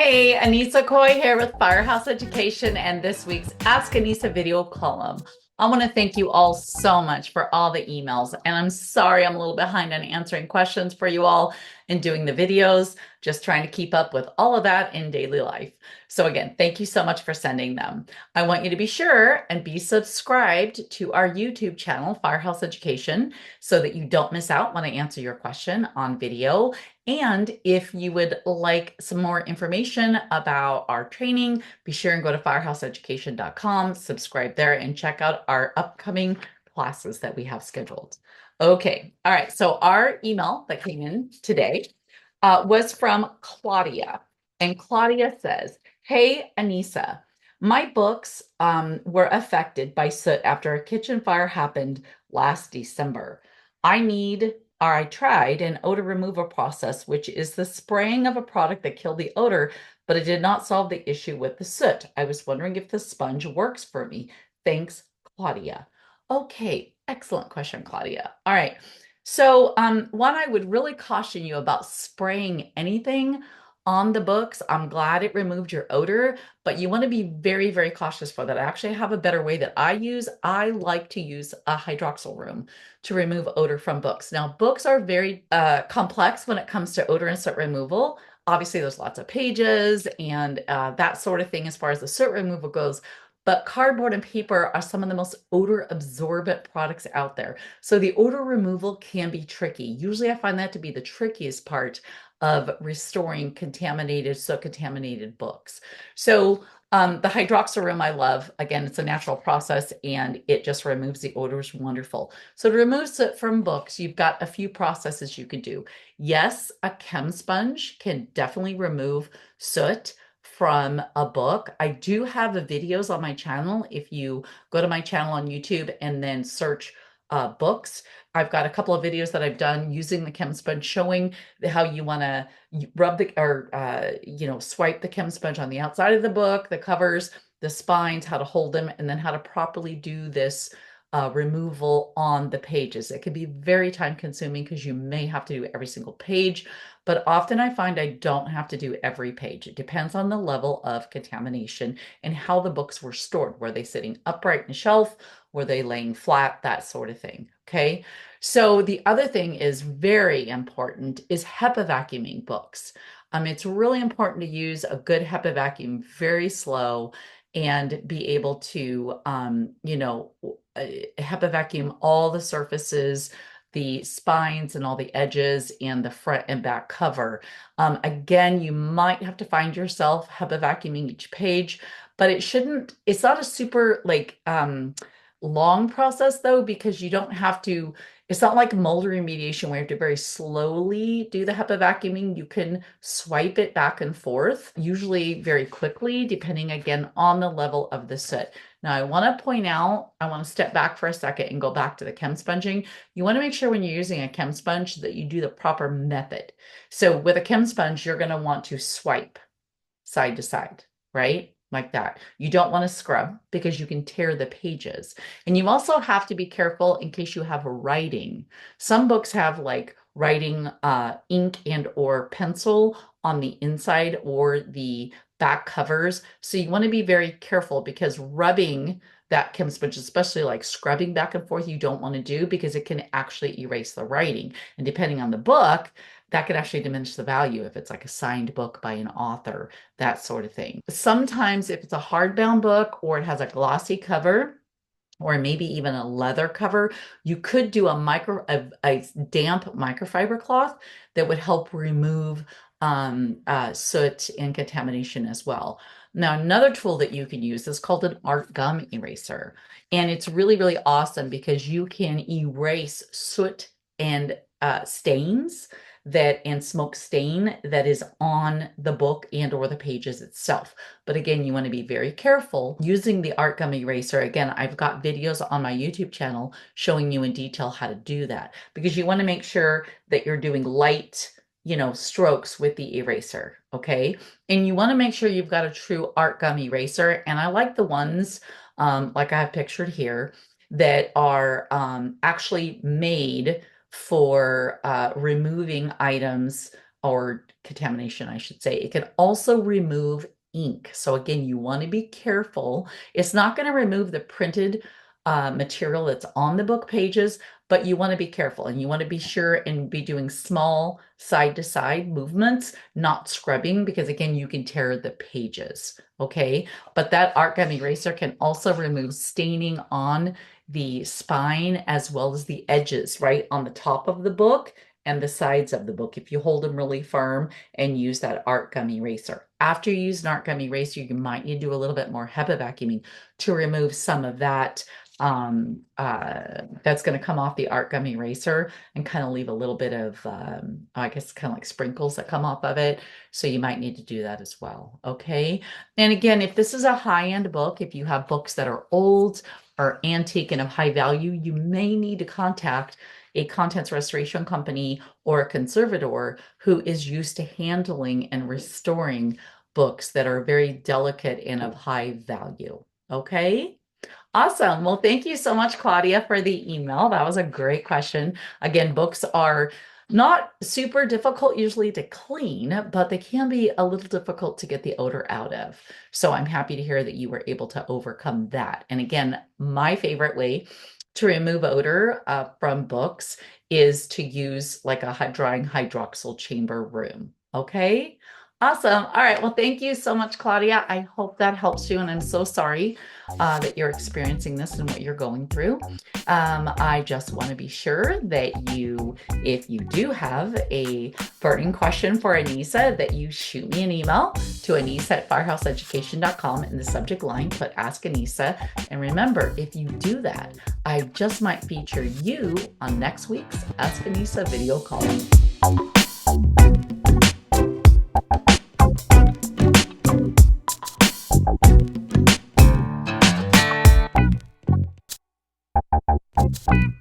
Hey, Annissa Coy here with Firehouse Education and this week's Ask Annissa video column. I want to thank you all so much for all the emails, and I'm sorry I'm a little behind on answering questions for you all and doing the videos, just trying to keep up with all of that in daily life. So again, thank you so much for sending them. I want you to be sure and be subscribed to our YouTube channel, Firehouse Education, so that you don't miss out when I answer your question on video. And if you would like some more information about our training, be sure and go to firehouseeducation.com, subscribe there, and check out our upcoming classes that we have scheduled. Okay, all right. So our email that came in today was from Claudia. And Claudia says, "Hey, Annissa, my books were affected by soot after a kitchen fire happened last December. I tried an odor removal process, which is the spraying of a product that killed the odor, but it did not solve the issue with the soot. I was wondering if the sponge works for me. Thanks, Claudia." Okay, excellent question, Claudia. All right. So, one, I would really caution you about spraying anything on the books. I'm glad it removed your odor, but you want to be very, very cautious for that. I actually have a better way that I use. I like to use a hydroxyl room to remove odor from books. Now, books are very complex when it comes to odor and soot removal. Obviously, there's lots of pages and that sort of thing as far as the soot removal goes. But cardboard and paper are some of the most odor absorbent products out there. So the odor removal can be tricky. Usually I find that to be the trickiest part of restoring contaminated, soot contaminated books. So the hydroxyl room I love. Again, it's a natural process and it just removes the odors. Wonderful. So to remove soot from books, you've got a few processes you could do. Yes, a chem sponge can definitely remove soot from a book. I do have the videos on my channel. If you go to my channel on YouTube and then search books, I've got a couple of videos that I've done using the chem sponge showing how you want to rub the or swipe the chem sponge on the outside of the book, the covers, the spines, how to hold them, and then how to properly do this removal on the pages. It can be very time consuming because you may have to do every single page, but often I find I don't have to do every page. It depends on the level of contamination and how the books were stored. Were they sitting upright in a shelf? Were they laying flat? That sort of thing. Okay. So the other thing is very important is HEPA vacuuming books. It's really important to use a good HEPA vacuum, very slow, and be able to, HEPA vacuum all the surfaces, the spines and all the edges and the front and back cover. Again, you might have to find yourself HEPA vacuuming each page, but it's not a super long process though, because you don't have to, it's not like mold remediation where you have to very slowly do the HEPA vacuuming. You can swipe it back and forth, usually very quickly, depending again on the level of the soot. Now, I want to step back for a second and go back to the chem sponging. You want to make sure when you're using a chem sponge that you do the proper method. So with a chem sponge, you're going to want to swipe side to side, right? Like that. You don't want to scrub because you can tear the pages. And you also have to be careful in case you have writing. Some books have like writing ink and or pencil on the inside or the back covers. So you want to be very careful because rubbing that chem sponge, especially like scrubbing back and forth, you don't want to do because it can actually erase the writing. And depending on the book, that could actually diminish the value if it's like a signed book by an author, that sort of thing. Sometimes if it's a hardbound book or it has a glossy cover, or maybe even a leather cover, you could do a damp microfiber cloth that would help remove soot and contamination as well. Now, another tool that you can use is called an art gum eraser. And it's really, really awesome because you can erase soot and stains and smoke stain that is on the book and or the pages itself. But again, you want to be very careful using the art gum eraser. Again, I've got videos on my YouTube channel showing you in detail how to do that because you want to make sure that you're doing light, strokes with the eraser, okay? And you want to make sure you've got a true art gum eraser. And I like the ones like I have pictured here that are actually made for removing items or contamination, I should say. It can also remove ink. So again, you want to be careful. It's not going to remove the printed material that's on the book pages, but you want to be careful and you want to be sure and be doing small side to side movements, not scrubbing, because again, you can tear the pages. Okay. But that art gum eraser can also remove staining on the spine as well as the edges, right on the top of the book and the sides of the book if you hold them really firm and use that art gum eraser. After you use an art gum eraser, you might need to do a little bit more HEPA vacuuming to remove some of that that's going to come off the art gum eraser and kind of leave a little bit of, I guess, kind of like sprinkles that come off of it. So you might need to do that as well. Okay. And again, if this is a high-end book, if you have books that are old or antique and of high value, you may need to contact a contents restoration company or a conservator who is used to handling and restoring books that are very delicate and of high value. Okay. Awesome. Well, thank you so much, Claudia, for the email. That was a great question. Again, books are not super difficult usually to clean, but they can be a little difficult to get the odor out of. So I'm happy to hear that you were able to overcome that. And again, my favorite way to remove odor from books is to use like a drying hydroxyl chamber room. Okay. Awesome. All right. Well, thank you so much, Claudia. I hope that helps you. And I'm so sorry that you're experiencing this and what you're going through. I just want to be sure that you, if you do have a burning question for Annissa, that you shoot me an email to annissa@firehouseeducation.com. In the subject line, put Ask Annissa. And remember, if you do that, I just might feature you on next week's Ask Annissa video call. Thank you.